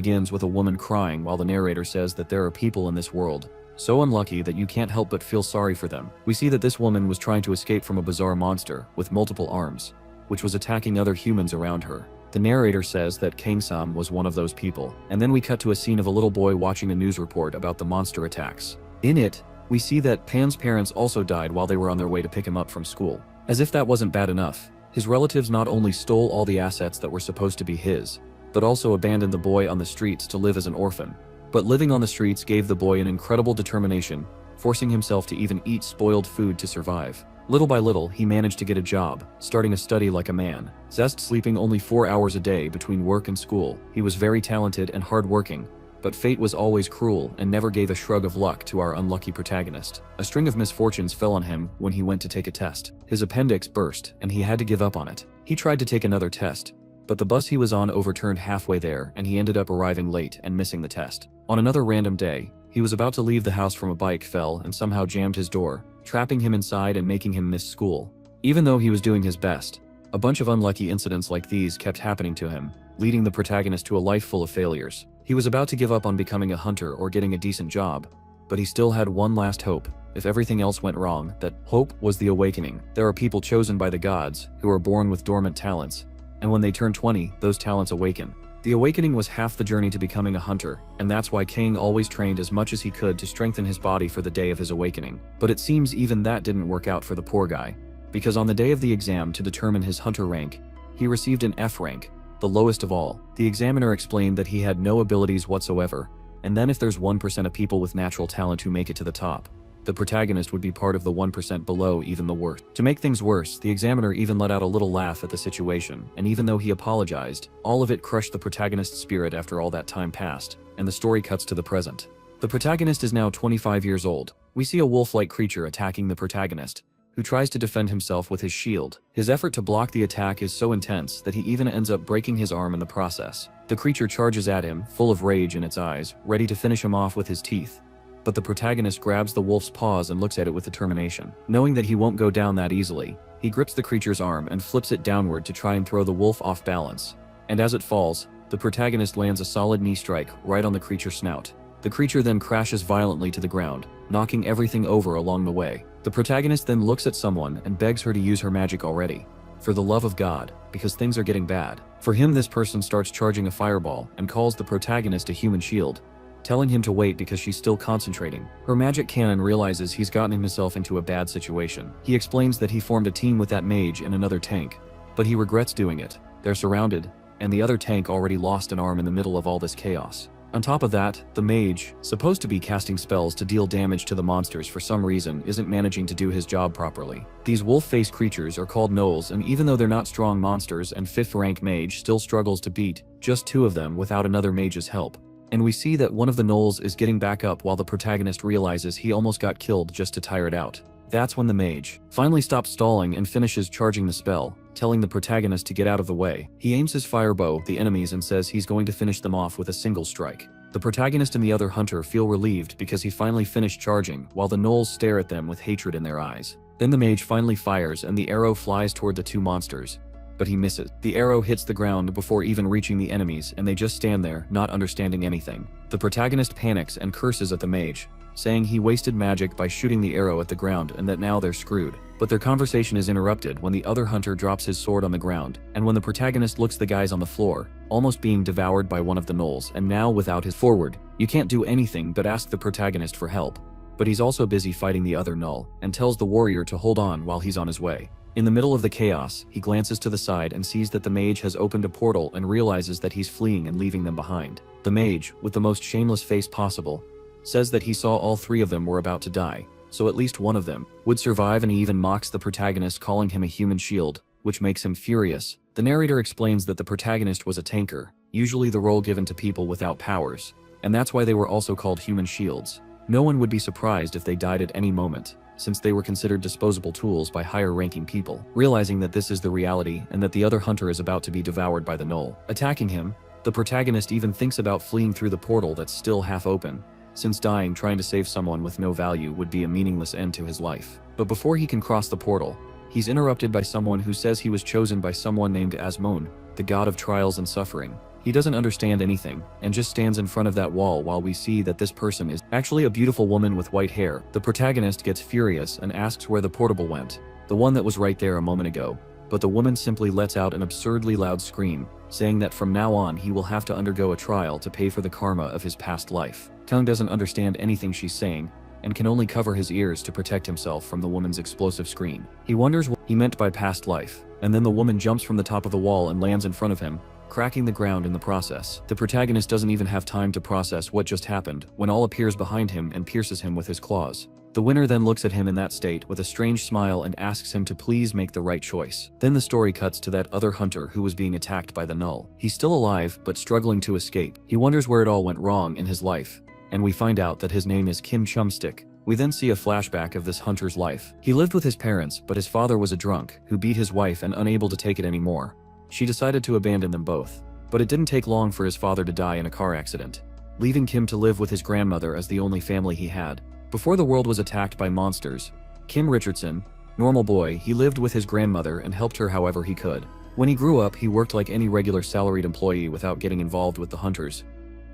begins with a woman crying while the narrator says that there are people in this world so unlucky that you can't help but feel sorry for them. We see that this woman was trying to escape from a bizarre monster with multiple arms, which was attacking other humans around her. The narrator says that Kang-sam was one of those people, and then we cut to a scene of a little boy watching a news report about the monster attacks. In it, we see that Pan's parents also died while they were on their way to pick him up from school. As if that wasn't bad enough, his relatives not only stole all the assets that were supposed to be his, but also abandoned the boy on the streets to live as an orphan. But living on the streets gave the boy an incredible determination, forcing himself to even eat spoiled food to survive. Little by little, he managed to get a job, starting a study like a man. Zest sleeping only 4 hours a day between work and school. He was very talented and hardworking, but fate was always cruel and never gave a shrug of luck to our unlucky protagonist. A string of misfortunes fell on him when he went to take a test. His appendix burst, and he had to give up on it. He tried to take another test, but the bus he was on overturned halfway there, and he ended up arriving late and missing the test. On another random day, he was about to leave the house from a bike fell and somehow jammed his door, trapping him inside and making him miss school. Even though he was doing his best, a bunch of unlucky incidents like these kept happening to him, leading the protagonist to a life full of failures. He was about to give up on becoming a hunter or getting a decent job, but he still had one last hope. If everything else went wrong, that hope was the awakening. There are people chosen by the gods who are born with dormant talents, and when they turn 20, those talents awaken. The awakening was half the journey to becoming a hunter, and that's why Kang always trained as much as he could to strengthen his body for the day of his awakening. But it seems even that didn't work out for the poor guy, because on the day of the exam to determine his hunter rank, he received an F rank, the lowest of all. The examiner explained that he had no abilities whatsoever, and then if there's 1% of people with natural talent who make it to the top, the protagonist would be part of the 1% below even the worst. To make things worse, the examiner even let out a little laugh at the situation, and even though he apologized, all of it crushed the protagonist's spirit after all that time passed, and the story cuts to the present. The protagonist is now 25 years old. We see a wolf-like creature attacking the protagonist, who tries to defend himself with his shield. His effort to block the attack is so intense that he even ends up breaking his arm in the process. The creature charges at him, full of rage in its eyes, ready to finish him off with his teeth. But the protagonist grabs the wolf's paws and looks at it with determination. Knowing that he won't go down that easily, he grips the creature's arm and flips it downward to try and throw the wolf off balance. And as it falls, the protagonist lands a solid knee strike right on the creature's snout. The creature then crashes violently to the ground, knocking everything over along the way. The protagonist then looks at someone and begs her to use her magic already. For the love of God, because things are getting bad. For him, this person starts charging a fireball and calls the protagonist a human shield, telling him to wait because she's still concentrating. Her magic cannon realizes he's gotten himself into a bad situation. He explains that he formed a team with that mage and another tank, but he regrets doing it. They're surrounded, and the other tank already lost an arm in the middle of all this chaos. On top of that, the mage, supposed to be casting spells to deal damage to the monsters for some reason, isn't managing to do his job properly. These wolf-faced creatures are called gnolls, and even though they're not strong monsters and 5th rank mage still struggles to beat just 2 of them without another mage's help. And we see that one of the gnolls is getting back up while the protagonist realizes he almost got killed just to tire it out. That's when the mage finally stops stalling and finishes charging the spell, telling the protagonist to get out of the way. He aims his firebow at the enemies and says he's going to finish them off with a single strike. The protagonist and the other hunter feel relieved because he finally finished charging, while the gnolls stare at them with hatred in their eyes. Then the mage finally fires and the arrow flies toward the 2 monsters, but he misses. The arrow hits the ground before even reaching the enemies, and they just stand there, not understanding anything. The protagonist panics and curses at the mage, saying he wasted magic by shooting the arrow at the ground and that now they're screwed. But their conversation is interrupted when the other hunter drops his sword on the ground, and when the protagonist looks the guys on the floor, almost being devoured by one of the gnolls, and now without his forward, you can't do anything but ask the protagonist for help. But he's also busy fighting the other gnoll, and tells the warrior to hold on while he's on his way. In the middle of the chaos, he glances to the side and sees that the mage has opened a portal and realizes that he's fleeing and leaving them behind. The mage, with the most shameless face possible, says that he saw all 3 of them were about to die, so at least one of them would survive, and he even mocks the protagonist, calling him a human shield, which makes him furious. The narrator explains that the protagonist was a tanker, usually the role given to people without powers, and that's why they were also called human shields. No one would be surprised if they died at any moment, since they were considered disposable tools by higher-ranking people. Realizing that this is the reality and that the other hunter is about to be devoured by the gnoll attacking him, the protagonist even thinks about fleeing through the portal that's still half open, since dying trying to save someone with no value would be a meaningless end to his life. But before he can cross the portal, he's interrupted by someone who says he was chosen by someone named Asmon, the god of trials and suffering. He doesn't understand anything, and just stands in front of that wall while we see that this person is actually a beautiful woman with white hair. The protagonist gets furious and asks where the portable went, the one that was right there a moment ago. But the woman simply lets out an absurdly loud scream, saying that from now on he will have to undergo a trial to pay for the karma of his past life. Kung doesn't understand anything she's saying, and can only cover his ears to protect himself from the woman's explosive scream. He wonders what he meant by past life, and then the woman jumps from the top of the wall and lands in front of him, cracking the ground in the process. The protagonist doesn't even have time to process what just happened when all appears behind him and pierces him with his claws. The winner then looks at him in that state with a strange smile and asks him to please make the right choice. Then the story cuts to that other hunter who was being attacked by the null. He's still alive, but struggling to escape. He wonders where it all went wrong in his life, and we find out that his name is Kim Chumstick. We then see a flashback of this hunter's life. He lived with his parents, but his father was a drunk who beat his wife, and unable to take it anymore, she decided to abandon them both. But it didn't take long for his father to die in a car accident, leaving Kim to live with his grandmother as the only family he had. Before the world was attacked by monsters, Kim Richardson, normal boy, he lived with his grandmother and helped her however he could. When he grew up, he worked like any regular salaried employee without getting involved with the hunters,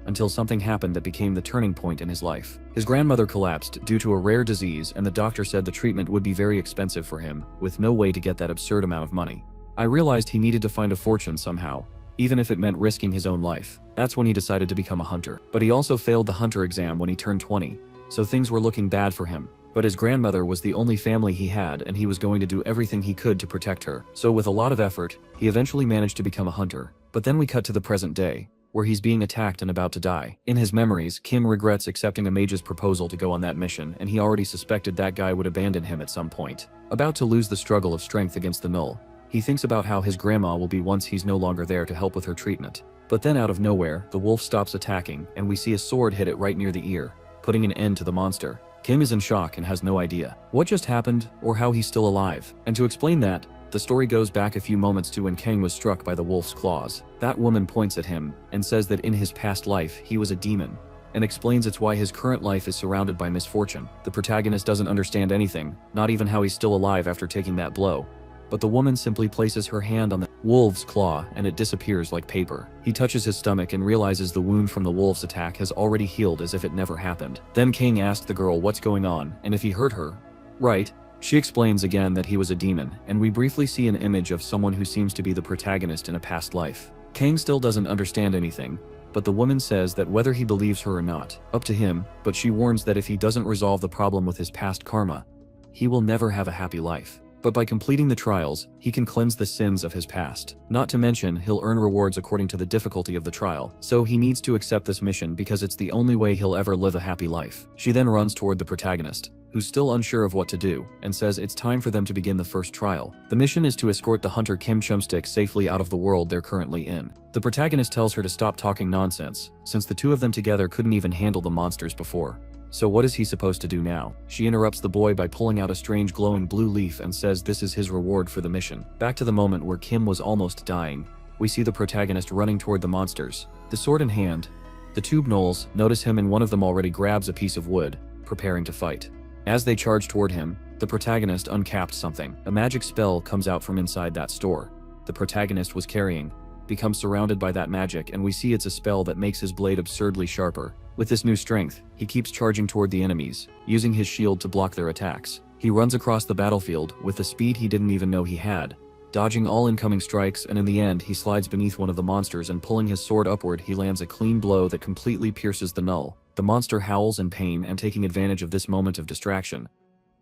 until something happened that became the turning point in his life. His grandmother collapsed due to a rare disease, and the doctor said the treatment would be very expensive for him, with no way to get that absurd amount of money. I realized he needed to find a fortune somehow, even if it meant risking his own life. That's when he decided to become a hunter. But he also failed the hunter exam when he turned 20, so things were looking bad for him. But his grandmother was the only family he had, and he was going to do everything he could to protect her. So with a lot of effort, he eventually managed to become a hunter. But then we cut to the present day, where he's being attacked and about to die. In his memories, Kim regrets accepting a mage's proposal to go on that mission, and he already suspected that guy would abandon him at some point. About to lose the struggle of strength against the null, he thinks about how his grandma will be once he's no longer there to help with her treatment. But then out of nowhere, the wolf stops attacking, and we see a sword hit it right near the ear, putting an end to the monster. Kim is in shock and has no idea what just happened or how he's still alive. And to explain that, the story goes back a few moments to when Kang was struck by the wolf's claws. That woman points at him and says that in his past life he was a demon, and explains it's why his current life is surrounded by misfortune. The protagonist doesn't understand anything, not even how he's still alive after taking that blow. But the woman simply places her hand on the wolf's claw and it disappears like paper. He touches his stomach and realizes the wound from the wolf's attack has already healed as if it never happened. Then King asked the girl what's going on and if he hurt her. Right. She explains again that he was a demon, and we briefly see an image of someone who seems to be the protagonist in a past life. Kang still doesn't understand anything, but the woman says that whether he believes her or not, up to him, but she warns that if he doesn't resolve the problem with his past karma, he will never have a happy life. But by completing the trials, he can cleanse the sins of his past. Not to mention, he'll earn rewards according to the difficulty of the trial. So he needs to accept this mission because it's the only way he'll ever live a happy life. She then runs toward the protagonist, who's still unsure of what to do, and says it's time for them to begin the first trial. The mission is to escort the hunter Kim Chumstick safely out of the world they're currently in. The protagonist tells her to stop talking nonsense, since the two of them together couldn't even handle the monsters before. So what is he supposed to do now? She interrupts the boy by pulling out a strange glowing blue leaf and says this is his reward for the mission. Back to the moment where Kim was almost dying, we see the protagonist running toward the monsters, the sword in hand. The two gnolls notice him, and one of them already grabs a piece of wood, preparing to fight. As they charge toward him, the protagonist uncapped something. A magic spell comes out from inside that store the protagonist was carrying, becomes surrounded by that magic, and we see it's a spell that makes his blade absurdly sharper. With this new strength, he keeps charging toward the enemies, using his shield to block their attacks. He runs across the battlefield with the speed he didn't even know he had, dodging all incoming strikes, and in the end he slides beneath one of the monsters, and pulling his sword upward he lands a clean blow that completely pierces the null. The monster howls in pain, and taking advantage of this moment of distraction,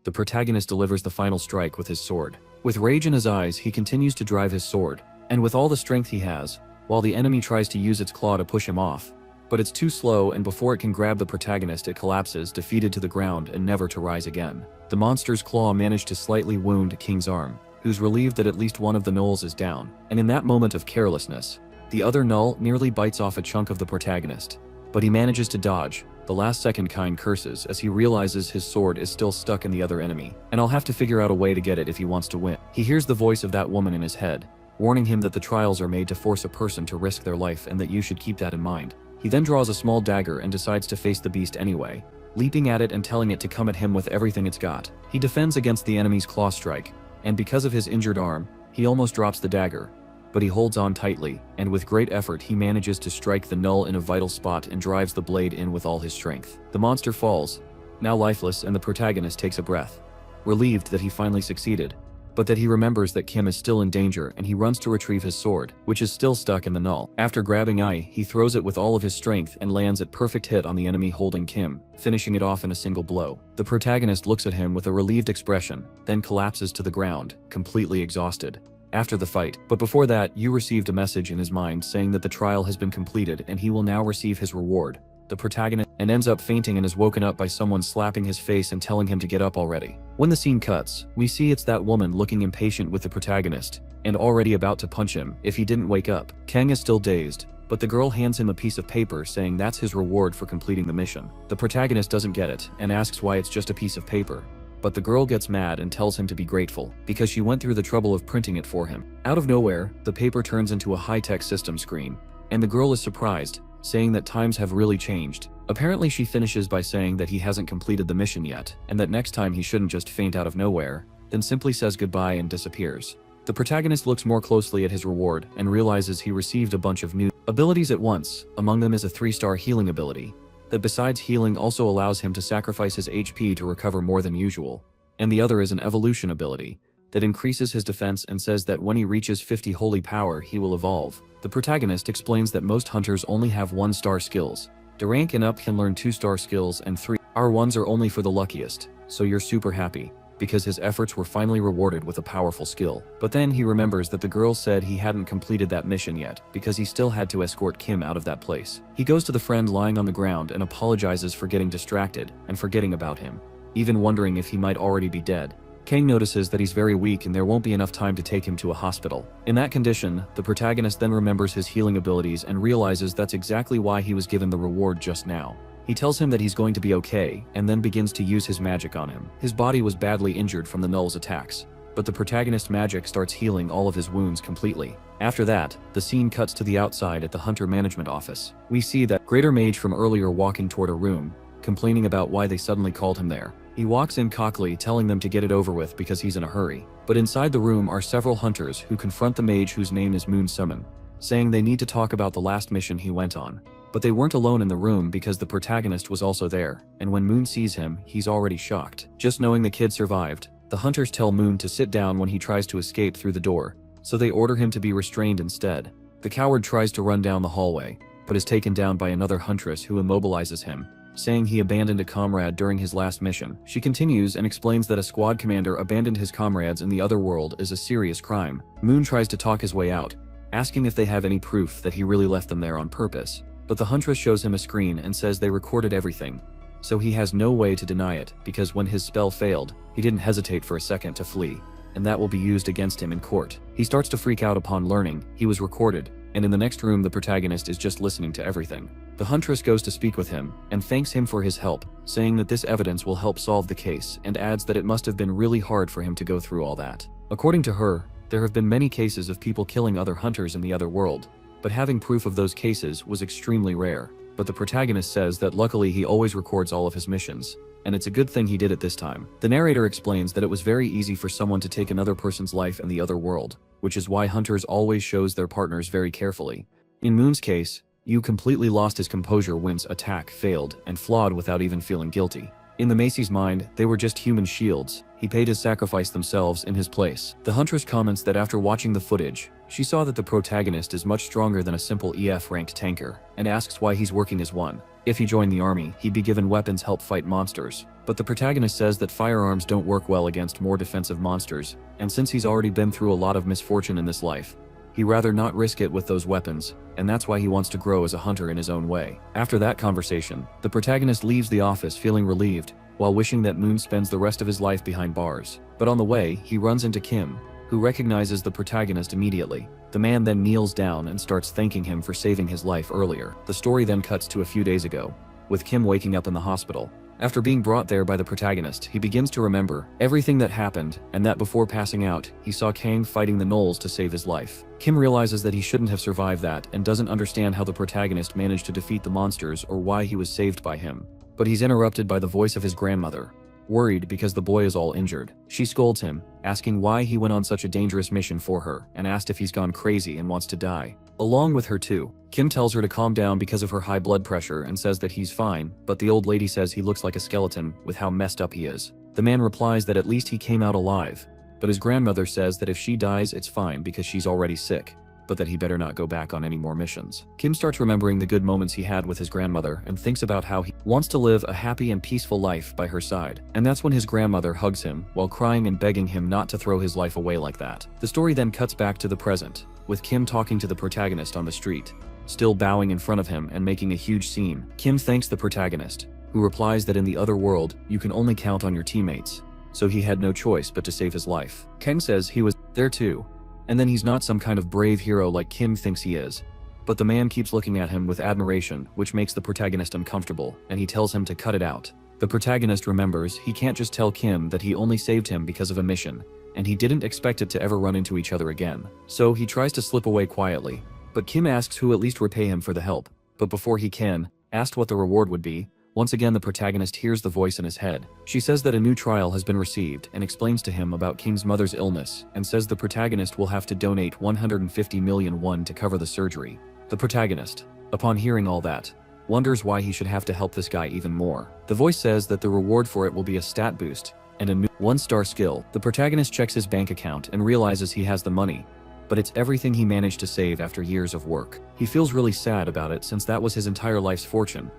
the protagonist delivers the final strike with his sword. With rage in his eyes, he continues to drive his sword, and with all the strength he has, while the enemy tries to use its claw to push him off. But it's too slow, and before it can grab the protagonist it collapses, defeated to the ground and never to rise again. The monster's claw managed to slightly wound King's arm, who's relieved that at least one of the gnolls is down. And in that moment of carelessness, the other null nearly bites off a chunk of the protagonist. But he manages to dodge. The last second Kine curses as he realizes his sword is still stuck in the other enemy, and I'll have to figure out a way to get it if he wants to win. He hears the voice of that woman in his head, warning him that the trials are made to force a person to risk their life and that you should keep that in mind. He then draws a small dagger and decides to face the beast anyway, leaping at it and telling it to come at him with everything it's got. He defends against the enemy's claw strike, and because of his injured arm, he almost drops the dagger, but he holds on tightly, and with great effort he manages to strike the null in a vital spot and drives the blade in with all his strength. The monster falls, now lifeless, and the protagonist takes a breath, relieved that he finally succeeded, but that he remembers that Kim is still in danger and he runs to retrieve his sword, which is still stuck in the null. After grabbing Ai, he throws it with all of his strength and lands at perfect hit on the enemy holding Kim, finishing it off in a single blow. The protagonist looks at him with a relieved expression, then collapses to the ground, completely exhausted. After the fight, but before that, Yu received a message in his mind saying that the trial has been completed and he will now receive his reward. The protagonist and ends up fainting and is woken up by someone slapping his face and telling him to get up already. When the scene cuts, we see it's that woman looking impatient with the protagonist and already about to punch him if he didn't wake up. Kang is still dazed, but the girl hands him a piece of paper saying that's his reward for completing the mission. The protagonist doesn't get it and asks why it's just a piece of paper, but the girl gets mad and tells him to be grateful because she went through the trouble of printing it for him. Out of nowhere, the paper turns into a high-tech system screen, and the girl is surprised, saying that times have really changed. Apparently she finishes by saying that he hasn't completed the mission yet, and that next time he shouldn't just faint out of nowhere, then simply says goodbye and disappears. The protagonist looks more closely at his reward and realizes he received a bunch of new abilities at once. Among them is a 3-star healing ability, that besides healing also allows him to sacrifice his HP to recover more than usual, and the other is an evolution ability, that increases his defense and says that when he reaches 50 holy power he will evolve. The protagonist explains that most hunters only have 1-star skills. The rank and up can learn 2-star skills and 3-star ones are only for the luckiest, so you're super happy, because his efforts were finally rewarded with a powerful skill. But then he remembers that the girl said he hadn't completed that mission yet, because he still had to escort Kim out of that place. He goes to the friend lying on the ground and apologizes for getting distracted and forgetting about him, even wondering if he might already be dead. Kang notices that he's very weak and there won't be enough time to take him to a hospital. In that condition, the protagonist then remembers his healing abilities and realizes that's exactly why he was given the reward just now. He tells him that he's going to be okay, and then begins to use his magic on him. His body was badly injured from the null's attacks, but the protagonist's magic starts healing all of his wounds completely. After that, the scene cuts to the outside at the Hunter Management Office. We see that Greater Mage from earlier walking toward a room, complaining about why they suddenly called him there. He walks in cockily, telling them to get it over with because he's in a hurry. But inside the room are several hunters who confront the mage whose name is Moon Summon, saying they need to talk about the last mission he went on. But they weren't alone in the room because the protagonist was also there, and when Moon sees him, he's already shocked. Just knowing the kid survived, the hunters tell Moon to sit down when he tries to escape through the door, so they order him to be restrained instead. The coward tries to run down the hallway, but is taken down by another huntress who immobilizes him, saying he abandoned a comrade during his last mission. She continues and explains that a squad commander abandoned his comrades in the other world is a serious crime. Moon tries to talk his way out, asking if they have any proof that he really left them there on purpose, but the huntress shows him a screen and says they recorded everything, so he has no way to deny it because when his spell failed, he didn't hesitate for a second to flee, and that will be used against him in court. He starts to freak out upon learning he was recorded, and in the next room the protagonist is just listening to everything. The huntress goes to speak with him and thanks him for his help, saying that this evidence will help solve the case, and adds that it must have been really hard for him to go through all that. According to her, there have been many cases of people killing other hunters in the other world, but having proof of those cases was extremely rare. But the protagonist says that luckily he always records all of his missions, and it's a good thing he did it this time. The narrator explains that it was very easy for someone to take another person's life in the other world, which is why hunters always choose their partners very carefully. In Moon's case, Yu completely lost his composure when's attack failed and flawed without even feeling guilty. In the Macy's mind, they were just human shields. He paid his sacrifice themselves in his place. The huntress comments that after watching the footage, she saw that the protagonist is much stronger than a simple EF-ranked tanker, and asks why he's working as one. If he joined the army, he'd be given weapons help fight monsters. But the protagonist says that firearms don't work well against more defensive monsters, and since he's already been through a lot of misfortune in this life, he'd rather not risk it with those weapons, and that's why he wants to grow as a hunter in his own way. After that conversation, the protagonist leaves the office feeling relieved, while wishing that Moon spends the rest of his life behind bars. But on the way, he runs into Kim, who recognizes the protagonist immediately. The man then kneels down and starts thanking him for saving his life earlier. The story then cuts to a few days ago, with Kim waking up in the hospital. After being brought there by the protagonist, he begins to remember everything that happened, and that before passing out, he saw Kang fighting the gnolls to save his life. Kim realizes that he shouldn't have survived that and doesn't understand how the protagonist managed to defeat the monsters or why he was saved by him. But he's interrupted by the voice of his grandmother, worried because the boy is all injured. She scolds him, asking why he went on such a dangerous mission for her, and asked if he's gone crazy and wants to die. Along with her too. Kim tells her to calm down because of her high blood pressure and says that he's fine, but the old lady says he looks like a skeleton with how messed up he is. The man replies that at least he came out alive, but his grandmother says that if she dies it's fine because she's already sick, but that he better not go back on any more missions. Kim starts remembering the good moments he had with his grandmother and thinks about how he wants to live a happy and peaceful life by her side. And that's when his grandmother hugs him while crying and begging him not to throw his life away like that. The story then cuts back to the present, with Kim talking to the protagonist on the street, still bowing in front of him and making a huge scene. Kim thanks the protagonist, who replies that in the other world, you can only count on your teammates, so he had no choice but to save his life. Ken says he was there too, and then he's not some kind of brave hero like Kim thinks he is. But the man keeps looking at him with admiration, which makes the protagonist uncomfortable, and he tells him to cut it out. The protagonist remembers he can't just tell Kim that he only saved him because of a mission, and he didn't expect it to ever run into each other again. So he tries to slip away quietly, but Kim asks who at least repay him for the help. But before he can, asked what the reward would be, once again the protagonist hears the voice in his head. She says that a new trial has been received and explains to him about Kim's mother's illness and says the protagonist will have to donate 150 million won to cover the surgery. The protagonist, upon hearing all that, wonders why he should have to help this guy even more. The voice says that the reward for it will be a stat boost and a new 1-star skill. The protagonist checks his bank account and realizes he has the money, but it's everything he managed to save after years of work. He feels really sad about it since that was his entire life's fortune.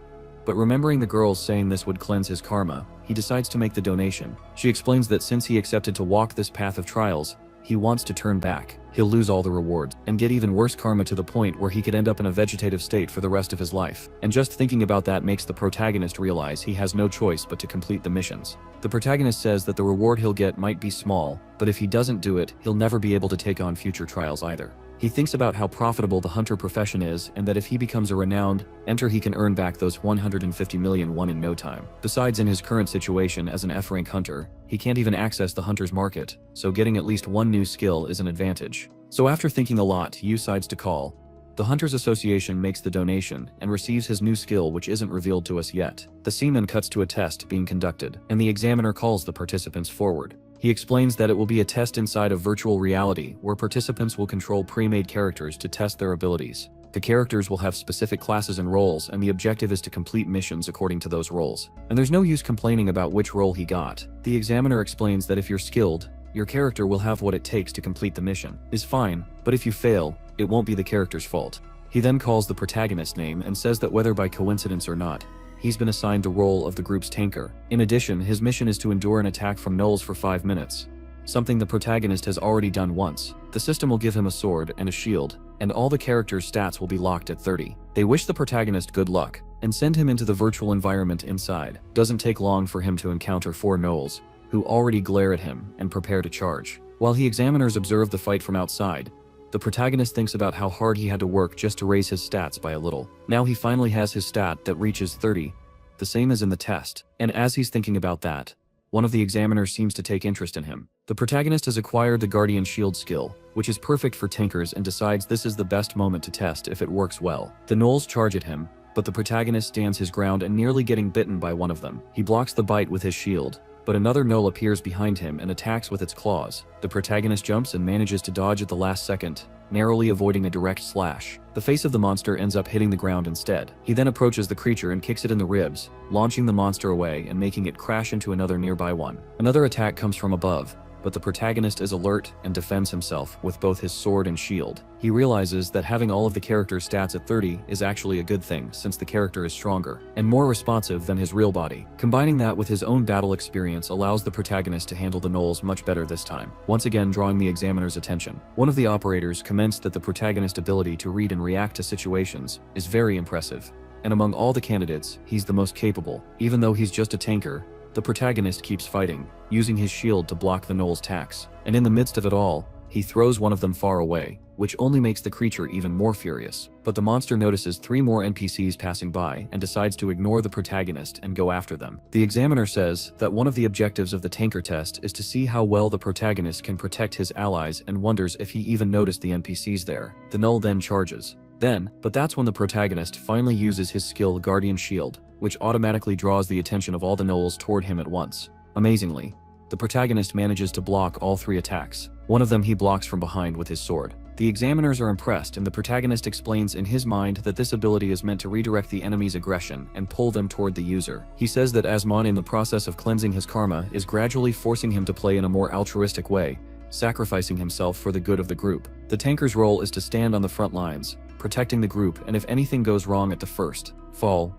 But remembering the girls saying this would cleanse his karma, he decides to make the donation. She explains that since he accepted to walk this path of trials, he wants to turn back. He'll lose all the rewards and get even worse karma to the point where he could end up in a vegetative state for the rest of his life. And just thinking about that makes the protagonist realize he has no choice but to complete the missions. The protagonist says that the reward he'll get might be small, but if he doesn't do it, he'll never be able to take on future trials either. He thinks about how profitable the hunter profession is and that if he becomes a renowned enter he can earn back those 150 million won in no time. Besides, in his current situation as an F-rank hunter, he can't even access the hunter's market, so getting at least one new skill is an advantage. So after thinking a lot, he decides to call. The Hunters Association makes the donation and receives his new skill, which isn't revealed to us yet. The scene then cuts to a test being conducted, and the examiner calls the participants forward. He explains that it will be a test inside of virtual reality where participants will control pre-made characters to test their abilities. The characters will have specific classes and roles, and the objective is to complete missions according to those roles. And there's no use complaining about which role he got. The examiner explains that if you're skilled, your character will have what it takes to complete the mission. Is fine, but if you fail, it won't be the character's fault. He then calls the protagonist's name and says that whether by coincidence or not, he's been assigned the role of the group's tanker. In addition, his mission is to endure an attack from gnolls for 5 minutes, something the protagonist has already done once. The system will give him a sword and a shield, and all the character's stats will be locked at 30. They wish the protagonist good luck, and send him into the virtual environment inside. Doesn't take long for him to encounter 4 gnolls, who already glare at him and prepare to charge. While the examiners observe the fight from outside, the protagonist thinks about how hard he had to work just to raise his stats by a little. Now he finally has his stat that reaches 30, the same as in the test. And as he's thinking about that, one of the examiners seems to take interest in him. The protagonist has acquired the Guardian Shield skill, which is perfect for tankers, and decides this is the best moment to test if it works well. The gnolls charge at him, but the protagonist stands his ground and nearly getting bitten by one of them. He blocks the bite with his shield, but another gnoll appears behind him and attacks with its claws. The protagonist jumps and manages to dodge at the last second, narrowly avoiding a direct slash. The face of the monster ends up hitting the ground instead. He then approaches the creature and kicks it in the ribs, launching the monster away and making it crash into another nearby one. Another attack comes from above, but the protagonist is alert and defends himself with both his sword and shield. He realizes that having all of the character's stats at 30 is actually a good thing since the character is stronger and more responsive than his real body. Combining that with his own battle experience allows the protagonist to handle the gnolls much better this time, once again drawing the examiner's attention. One of the operators comments that the protagonist's ability to read and react to situations is very impressive, and among all the candidates, he's the most capable. Even though he's just a tanker, the protagonist keeps fighting, using his shield to block the gnoll's attacks, and in the midst of it all, he throws one of them far away, which only makes the creature even more furious. But the monster notices 3 more NPCs passing by and decides to ignore the protagonist and go after them. The examiner says that one of the objectives of the tanker test is to see how well the protagonist can protect his allies and wonders if he even noticed the NPCs there. The gnoll then charges. But that's when the protagonist finally uses his skill Guardian Shield, which automatically draws the attention of all the gnolls toward him at once. Amazingly, the protagonist manages to block all 3 attacks. One of them he blocks from behind with his sword. The examiners are impressed, and the protagonist explains in his mind that this ability is meant to redirect the enemy's aggression and pull them toward the user. He says that Asmon, in the process of cleansing his karma, is gradually forcing him to play in a more altruistic way, sacrificing himself for the good of the group. The tanker's role is to stand on the front lines, protecting the group, and if anything goes wrong at the first fall,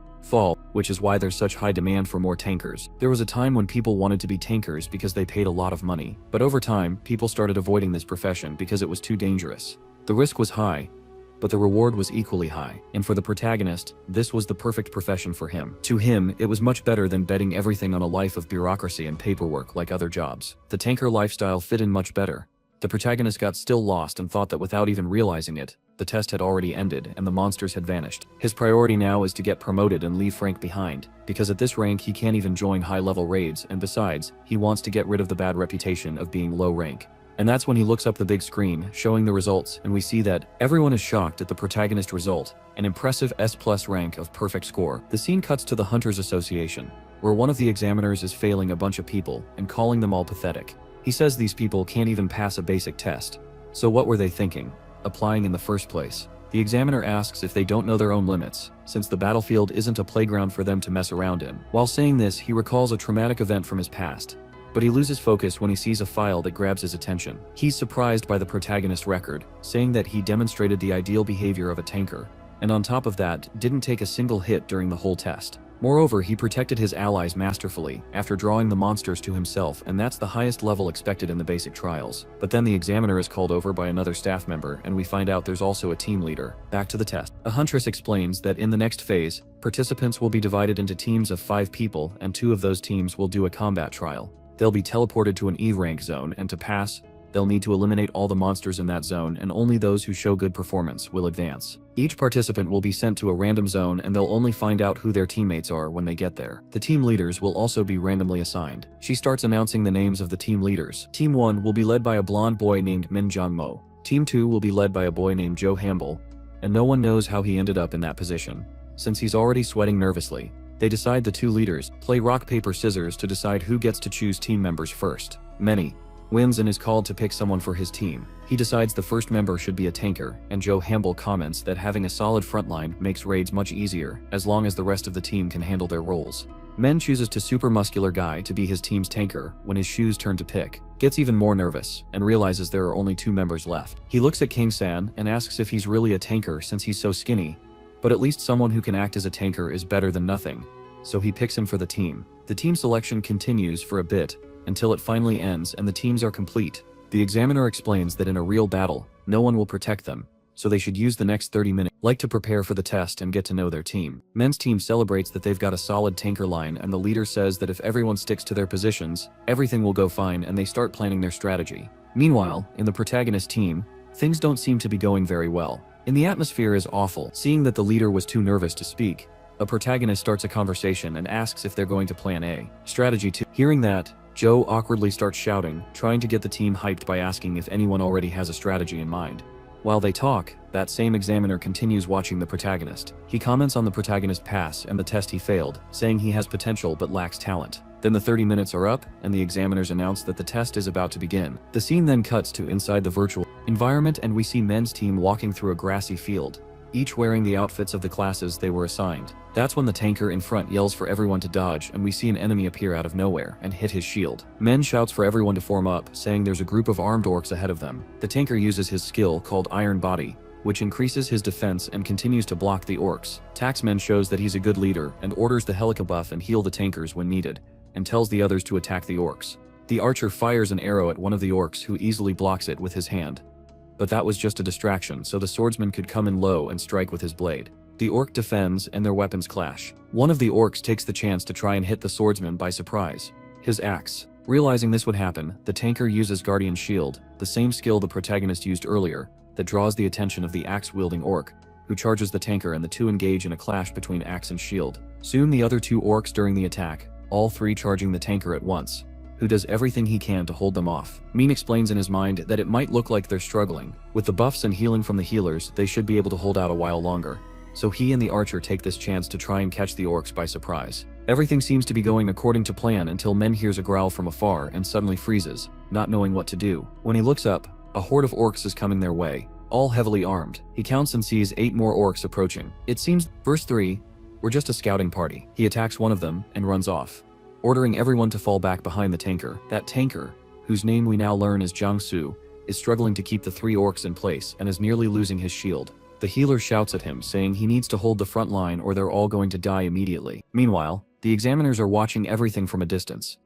which is why there's such high demand for more tankers. There was a time when people wanted to be tankers because they paid a lot of money, but over time, people started avoiding this profession because it was too dangerous. The risk was high, but the reward was equally high, and for the protagonist, this was the perfect profession for him. To him, it was much better than betting everything on a life of bureaucracy and paperwork like other jobs. The tanker lifestyle fit in much better. The protagonist got still lost and thought that without even realizing it, the test had already ended and the monsters had vanished. His priority now is to get promoted and leave Frank behind, because at this rank he can't even join high-level raids, and besides, he wants to get rid of the bad reputation of being low rank. And that's when he looks up the big screen, showing the results, and we see that everyone is shocked at the protagonist result, an impressive S+ rank of perfect score. The scene cuts to the Hunters Association, where one of the examiners is failing a bunch of people and calling them all pathetic. He says these people can't even pass a basic test. So what were they thinking, applying in the first place? The examiner asks if they don't know their own limits, since the battlefield isn't a playground for them to mess around in. While saying this, he recalls a traumatic event from his past, but he loses focus when he sees a file that grabs his attention. He's surprised by the protagonist's record, saying that he demonstrated the ideal behavior of a tanker, and on top of that, didn't take a single hit during the whole test. Moreover, he protected his allies masterfully after drawing the monsters to himself, and that's the highest level expected in the basic trials. But then the examiner is called over by another staff member, and we find out there's also a team leader. Back to the test. A huntress explains that in the next phase, participants will be divided into teams of 5 people, and 2 of those teams will do a combat trial. They'll be teleported to an E rank zone, and to pass, they'll need to eliminate all the monsters in that zone, and only those who show good performance will advance. Each participant will be sent to a random zone, and they'll only find out who their teammates are when they get there. The team leaders will also be randomly assigned. She starts announcing the names of the team leaders. Team 1 will be led by a blonde boy named Min Jong-mo. Team 2 will be led by a boy named Jo Hamble, and no one knows how he ended up in that position, since he's already sweating nervously. They decide the 2 leaders play rock, paper, scissors to decide who gets to choose team members first. Many wins and is called to pick someone for his team. He decides the first member should be a tanker, and Jo Hamble comments that having a solid frontline makes raids much easier, as long as the rest of the team can handle their roles. Men chooses to super muscular guy to be his team's tanker when his shoes turn to pick, gets even more nervous, and realizes there are only 2 members left. He looks at King San and asks if he's really a tanker since he's so skinny, but at least someone who can act as a tanker is better than nothing, so he picks him for the team. The team selection continues for a bit, until it finally ends and the teams are complete. The examiner explains that in a real battle, no one will protect them, so they should use the next 30 minutes to prepare for the test and get to know their team. Men's team celebrates that they've got a solid tanker line, and the leader says that if everyone sticks to their positions, everything will go fine, and they start planning their strategy. Meanwhile, in the protagonist team, things don't seem to be going very well. And the atmosphere is awful. Seeing that the leader was too nervous to speak, a protagonist starts a conversation and asks if they're going to plan A. Strategy 2. Hearing that, Joe awkwardly starts shouting, trying to get the team hyped by asking if anyone already has a strategy in mind. While they talk, that same examiner continues watching the protagonist. He comments on the protagonist's pass and the test he failed, saying he has potential but lacks talent. Then the 30 minutes are up, and the examiners announce that the test is about to begin. The scene then cuts to inside the virtual environment, and we see men's team walking through a grassy field, each wearing the outfits of the classes they were assigned. That's when the tanker in front yells for everyone to dodge, and we see an enemy appear out of nowhere and hit his shield. Men shouts for everyone to form up, saying there's a group of armed orcs ahead of them. The tanker uses his skill called Iron Body, which increases his defense and continues to block the orcs. Taxman shows that he's a good leader and orders the Helica buff and heal the tankers when needed, and tells the others to attack the orcs. The archer fires an arrow at one of the orcs, who easily blocks it with his hand. But that was just a distraction, so the swordsman could come in low and strike with his blade. The orc defends, and their weapons clash. One of the orcs takes the chance to try and hit the swordsman by surprise. His axe. Realizing this would happen, the tanker uses Guardian Shield, the same skill the protagonist used earlier, that draws the attention of the axe-wielding orc, who charges the tanker, and the 2 engage in a clash between axe and shield. Soon the other 2 orcs during the attack, all 3 charging the tanker at once, who does everything he can to hold them off. Min explains in his mind that it might look like they're struggling. With the buffs and healing from the healers, they should be able to hold out a while longer. So he and the archer take this chance to try and catch the orcs by surprise. Everything seems to be going according to plan until Men hears a growl from afar and suddenly freezes, not knowing what to do. When he looks up, a horde of orcs is coming their way, all heavily armed. He counts and sees 8 more orcs approaching. It seems, verse 3, we're just a scouting party. He attacks one of them and runs off, ordering everyone to fall back behind the tanker. That tanker, whose name we now learn is Jiangsu, is struggling to keep the 3 orcs in place and is nearly losing his shield. The healer shouts at him, saying he needs to hold the front line or they're all going to die immediately. Meanwhile, the examiners are watching everything from a distance,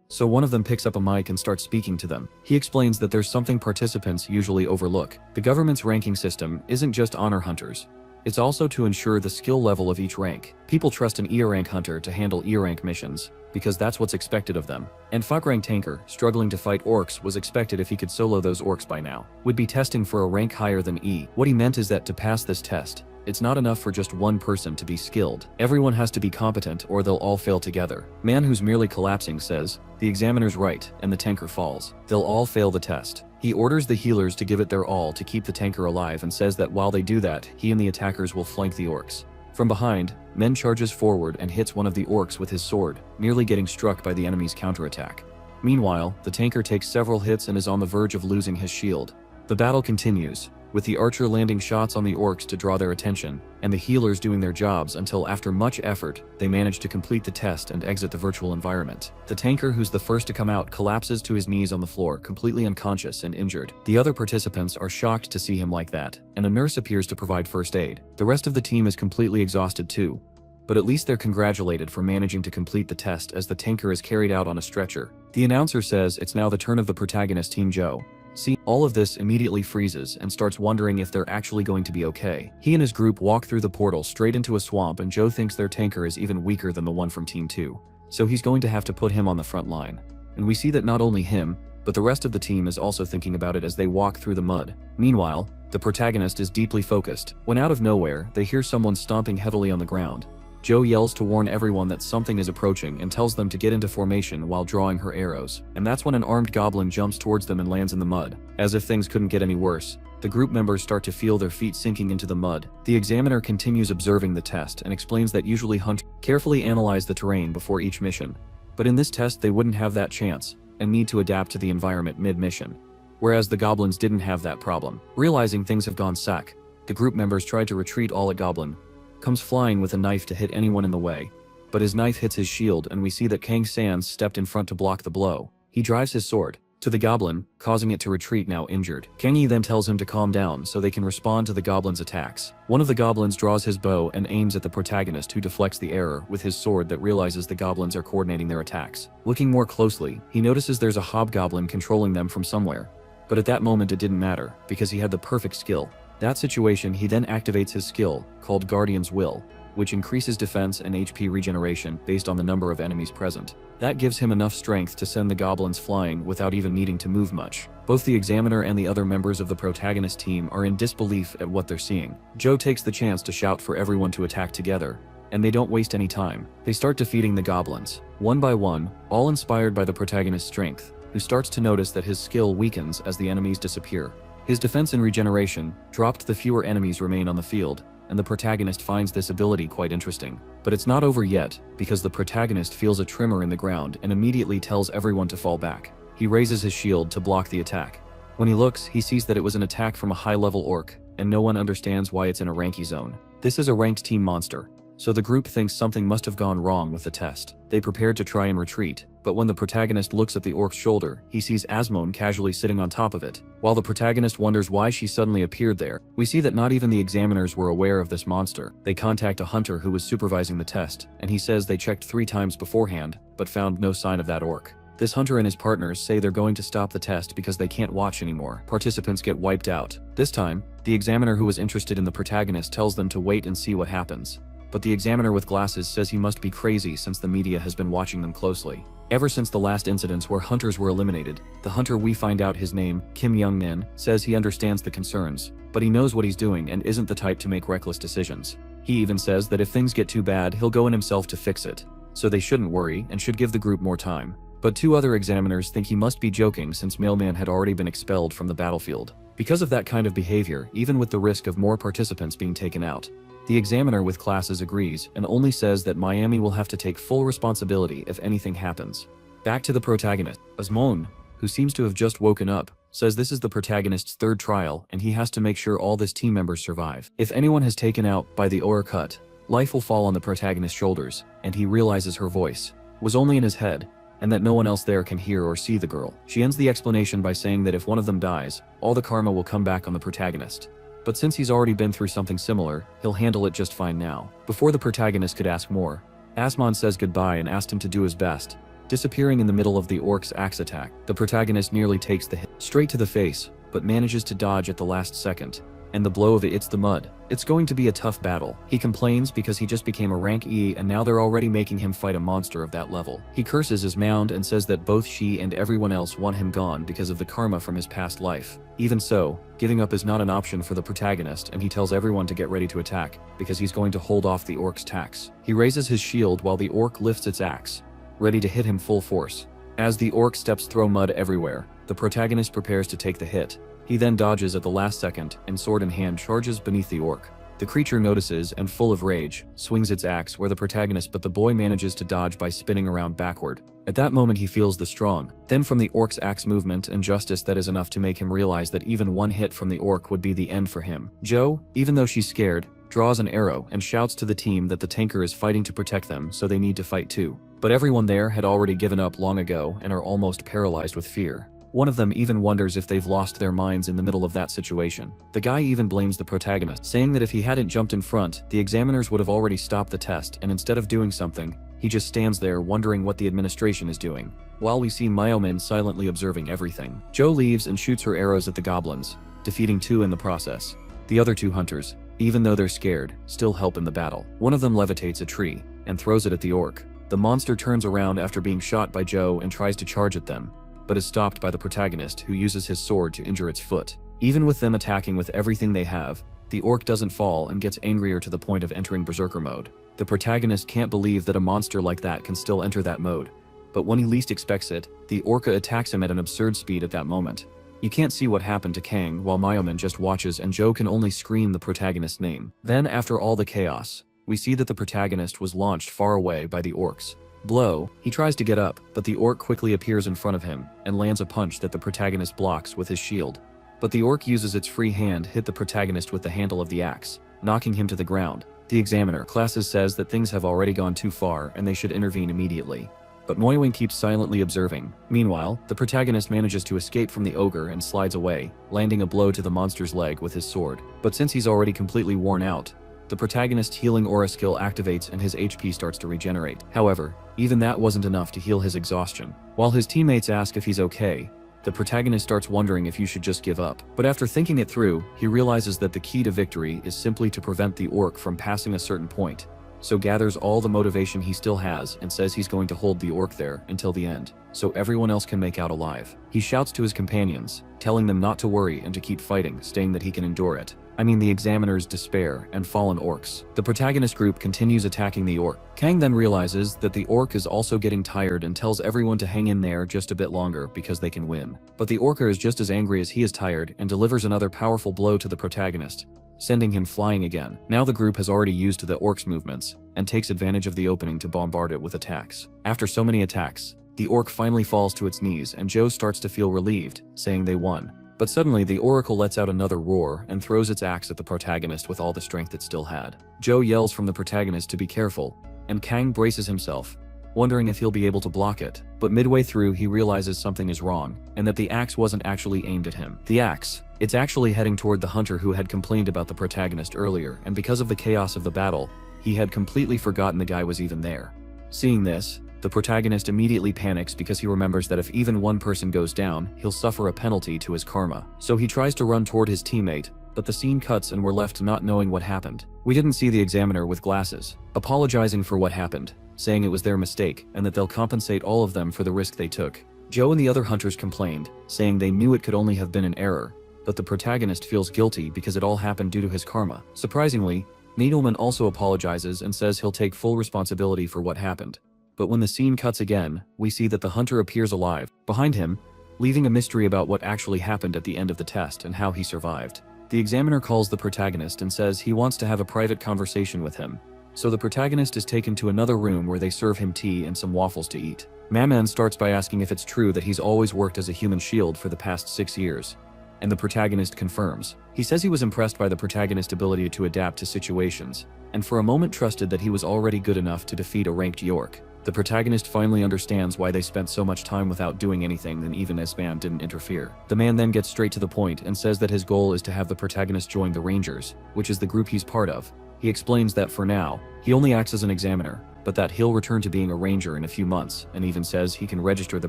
so one of them picks up a mic and starts speaking to them. He explains that there's something participants usually overlook. The government's ranking system isn't just honor hunters. It's also to ensure the skill level of each rank. People trust an E-rank hunter to handle E-rank missions, because that's what's expected of them. And F-rank tanker, struggling to fight orcs, was expected if he could solo those orcs by now, would be testing for a rank higher than E. What he meant is that to pass this test, it's not enough for just one person to be skilled. Everyone has to be competent or they'll all fail together. Man who's merely collapsing says, the examiner's right, and the tanker falls. They'll all fail the test. He orders the healers to give it their all to keep the tanker alive and says that while they do that, he and the attackers will flank the orcs. From behind, Men charges forward and hits one of the orcs with his sword, nearly getting struck by the enemy's counterattack. Meanwhile, the tanker takes several hits and is on the verge of losing his shield. The battle continues, with the archer landing shots on the orcs to draw their attention, and the healers doing their jobs until after much effort, they manage to complete the test and exit the virtual environment. The tanker, who's the first to come out, collapses to his knees on the floor, completely unconscious and injured. The other participants are shocked to see him like that, and a nurse appears to provide first aid. The rest of the team is completely exhausted too, but at least they're congratulated for managing to complete the test as the tanker is carried out on a stretcher. The announcer says it's now the turn of the protagonist Team Joe. See, all of this immediately freezes and starts wondering if they're actually going to be okay. He and his group walk through the portal straight into a swamp and Joe thinks their tanker is even weaker than the one from Team 2. So he's going to have to put him on the front line. And we see that not only him, but the rest of the team is also thinking about it as they walk through the mud. Meanwhile, the protagonist is deeply focused, when out of nowhere, they hear someone stomping heavily on the ground. Joe yells to warn everyone that something is approaching and tells them to get into formation while drawing her arrows. And that's when an armed goblin jumps towards them and lands in the mud. As if things couldn't get any worse, the group members start to feel their feet sinking into the mud. The examiner continues observing the test and explains that usually hunters carefully analyze the terrain before each mission. But in this test they wouldn't have that chance, and need to adapt to the environment mid-mission. Whereas the goblins didn't have that problem. Realizing things have gone sack, the group members try to retreat. All a goblin comes flying with a knife to hit anyone in the way, but his knife hits his shield and we see that Kang Sans stepped in front to block the blow. He drives his sword to the goblin, causing it to retreat now injured. Kang Yi then tells him to calm down so they can respond to the goblin's attacks. One of the goblins draws his bow and aims at the protagonist, who deflects the arrow with his sword that realizes the goblins are coordinating their attacks. Looking more closely, he notices there's a hobgoblin controlling them from somewhere, but at that moment it didn't matter because he had the perfect skill. That situation, he then activates his skill, called Guardian's Will, which increases defense and HP regeneration based on the number of enemies present. That gives him enough strength to send the goblins flying without even needing to move much. Both the examiner and the other members of the protagonist team are in disbelief at what they're seeing. Joe takes the chance to shout for everyone to attack together, and they don't waste any time. They start defeating the goblins, one by one, all inspired by the protagonist's strength, who starts to notice that his skill weakens as the enemies disappear. His defense and regeneration dropped the fewer enemies remain on the field, and the protagonist finds this ability quite interesting. But it's not over yet, because the protagonist feels a tremor in the ground and immediately tells everyone to fall back. He raises his shield to block the attack. When he looks, he sees that it was an attack from a high-level orc, and no one understands why it's in a ranky zone. This is a ranked team monster, so the group thinks something must have gone wrong with the test. They prepare to try and retreat, but when the protagonist looks at the orc's shoulder, he sees Asmone casually sitting on top of it. While the protagonist wonders why she suddenly appeared there, we see that not even the examiners were aware of this monster. They contact a hunter who was supervising the test, and he says they checked 3 times beforehand, but found no sign of that orc. This hunter and his partners say they're going to stop the test because they can't watch anymore. Participants get wiped out. This time, the examiner who was interested in the protagonist tells them to wait and see what happens. But the examiner with glasses says he must be crazy since the media has been watching them closely. Ever since the last incidents where hunters were eliminated, the hunter, we find out his name, Kim Young-min, says he understands the concerns, but he knows what he's doing and isn't the type to make reckless decisions. He even says that if things get too bad, he'll go in himself to fix it. So they shouldn't worry and should give the group more time. But 2 other examiners think he must be joking since Mailman had already been expelled from the battlefield. Because of that kind of behavior, even with the risk of more participants being taken out, The examiner with classes agrees and only says that Miami will have to take full responsibility if anything happens. Back to the protagonist. Asmon, who seems to have just woken up, says this is the protagonist's third trial and he has to make sure all his team members survive. If anyone has taken out by the ore cut, life will fall on the protagonist's shoulders, and he realizes her voice was only in his head, and that no one else there can hear or see the girl. She ends the explanation by saying that if one of them dies, all the karma will come back on the protagonist. But since he's already been through something similar, he'll handle it just fine now. Before the protagonist could ask more, Asmon says goodbye and asked him to do his best, disappearing in the middle of the orc's axe attack. The protagonist nearly takes the hit straight to the face, but manages to dodge at the last second, and the blow of it hits the mud. It's going to be a tough battle. He complains because he just became a rank E and now they're already making him fight a monster of that level. He curses his mound and says that both she and everyone else want him gone because of the karma from his past life. Even so, giving up is not an option for the protagonist, and he tells everyone to get ready to attack, because he's going to hold off the orc's attacks. He raises his shield while the orc lifts its axe, ready to hit him full force. As the orc steps throw mud everywhere, the protagonist prepares to take the hit. He then dodges at the last second and sword in hand charges beneath the orc. The creature notices and full of rage, swings its axe where the protagonist but the boy manages to dodge by spinning around backward. At that moment he feels the strong, then from the orc's axe movement and justice that is enough to make him realize that even one hit from the orc would be the end for him. Jo, even though she's scared, draws an arrow and shouts to the team that the tanker is fighting to protect them, so they need to fight too. But everyone there had already given up long ago and are almost paralyzed with fear. One of them even wonders if they've lost their minds in the middle of that situation. The guy even blames the protagonist, saying that if he hadn't jumped in front, the examiners would have already stopped the test, and instead of doing something, he just stands there wondering what the administration is doing. While we see Myomin silently observing everything, Jo leaves and shoots her arrows at the goblins, defeating 2 in the process. The other 2 hunters, even though they're scared, still help in the battle. One of them levitates a tree and throws it at the orc. The monster turns around after being shot by Jo and tries to charge at them, but is stopped by the protagonist, who uses his sword to injure its foot. Even with them attacking with everything they have, the orc doesn't fall and gets angrier to the point of entering berserker mode. The protagonist can't believe that a monster like that can still enter that mode, but when he least expects it, the orca attacks him at an absurd speed at that moment. You can't see what happened to Kang while Myomin just watches, and Jo can only scream the protagonist's name. Then, after all the chaos, we see that the protagonist was launched far away by the orcs blow. He tries to get up, but the orc quickly appears in front of him and lands a punch that the protagonist blocks with his shield. But the orc uses its free hand hit the protagonist with the handle of the axe, knocking him to the ground. The examiner classes says that things have already gone too far and they should intervene immediately. But Moywing keeps silently observing. Meanwhile, the protagonist manages to escape from the ogre and slides away, landing a blow to the monster's leg with his sword. But since he's already completely worn out, the protagonist's healing aura skill activates and his HP starts to regenerate. However, even that wasn't enough to heal his exhaustion. While his teammates ask if he's okay, the protagonist starts wondering if you should just give up. But after thinking it through, he realizes that the key to victory is simply to prevent the orc from passing a certain point, so gathers all the motivation he still has and says he's going to hold the orc there until the end, so everyone else can make out alive. He shouts to his companions, telling them not to worry and to keep fighting, saying that he can endure it. The examiners despair and fallen orcs. The protagonist group continues attacking the orc. Kang then realizes that the orc is also getting tired and tells everyone to hang in there just a bit longer because they can win. But the orca is just as angry as he is tired and delivers another powerful blow to the protagonist, sending him flying again. Now the group has already used the orc's movements and takes advantage of the opening to bombard it with attacks. After so many attacks, the orc finally falls to its knees and Jo starts to feel relieved, saying they won. But suddenly the oracle lets out another roar and throws its axe at the protagonist with all the strength it still had. Jo yells from the protagonist to be careful, and Kang braces himself, wondering if he'll be able to block it. But midway through he realizes something is wrong, and that the axe wasn't actually aimed at him. The axe, it's actually heading toward the hunter who had complained about the protagonist earlier, and because of the chaos of the battle, he had completely forgotten the guy was even there. Seeing this, the protagonist immediately panics because he remembers that if even one person goes down, he'll suffer a penalty to his karma. So he tries to run toward his teammate, but the scene cuts and we're left not knowing what happened. We didn't see the examiner with glasses, apologizing for what happened, saying it was their mistake and that they'll compensate all of them for the risk they took. Jo and the other hunters complained, saying they knew it could only have been an error, but the protagonist feels guilty because it all happened due to his karma. Surprisingly, Needleman also apologizes and says he'll take full responsibility for what happened. But when the scene cuts again, we see that the hunter appears alive behind him, leaving a mystery about what actually happened at the end of the test and how he survived. The examiner calls the protagonist and says he wants to have a private conversation with him. So the protagonist is taken to another room where they serve him tea and some waffles to eat. Maman starts by asking if it's true that he's always worked as a human shield for the past 6 years. And the protagonist confirms. He says he was impressed by the protagonist's ability to adapt to situations, and for a moment trusted that he was already good enough to defeat a ranked York. The protagonist finally understands why they spent so much time without doing anything and even as man didn't interfere. The man then gets straight to the point and says that his goal is to have the protagonist join the Rangers, which is the group he's part of. He explains that for now, he only acts as an examiner, but that he'll return to being a ranger in a few months, and even says he can register the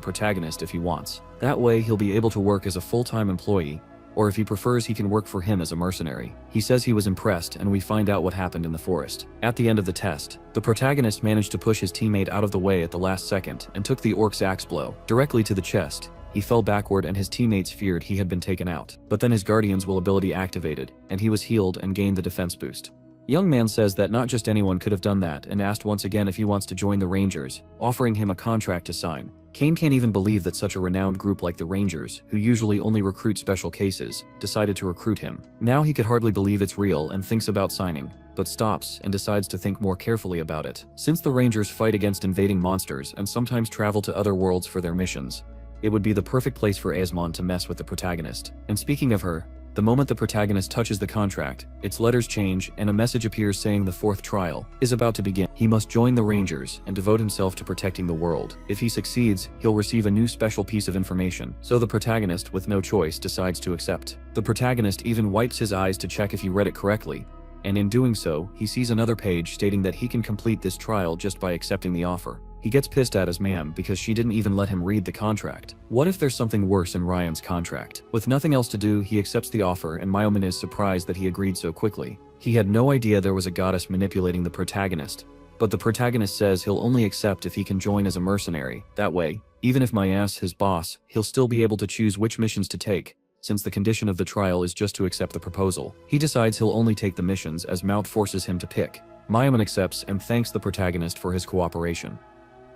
protagonist if he wants. That way he'll be able to work as a full-time employee, or if he prefers he can work for him as a mercenary. He says he was impressed, and we find out what happened in the forest. At the end of the test, the protagonist managed to push his teammate out of the way at the last second and took the orc's axe blow directly to the chest. He fell backward and his teammates feared he had been taken out, but then his Guardian's Will ability activated, and he was healed and gained the defense boost. Young man says that not just anyone could have done that and asked once again if he wants to join the Rangers, offering him a contract to sign. Kane can't even believe that such a renowned group like the Rangers, who usually only recruit special cases, decided to recruit him. Now he could hardly believe it's real and thinks about signing, but stops and decides to think more carefully about it. Since the Rangers fight against invading monsters and sometimes travel to other worlds for their missions, it would be the perfect place for Asmon to mess with the protagonist. And speaking of her, the moment the protagonist touches the contract, its letters change and a message appears saying the 4th trial is about to begin. He must join the Rangers and devote himself to protecting the world. If he succeeds, he'll receive a new special piece of information, so the protagonist, with no choice, decides to accept. The protagonist even wipes his eyes to check if he read it correctly, and in doing so, he sees another page stating that he can complete this trial just by accepting the offer. He gets pissed at his ma'am because she didn't even let him read the contract. What if there's something worse in Ryan's contract? With nothing else to do, he accepts the offer, and Myoman is surprised that he agreed so quickly. He had no idea there was a goddess manipulating the protagonist, but the protagonist says he'll only accept if he can join as a mercenary. That way, even if Mayas his boss, he'll still be able to choose which missions to take, since the condition of the trial is just to accept the proposal. He decides he'll only take the missions as Mount forces him to pick. Myoman accepts and thanks the protagonist for his cooperation.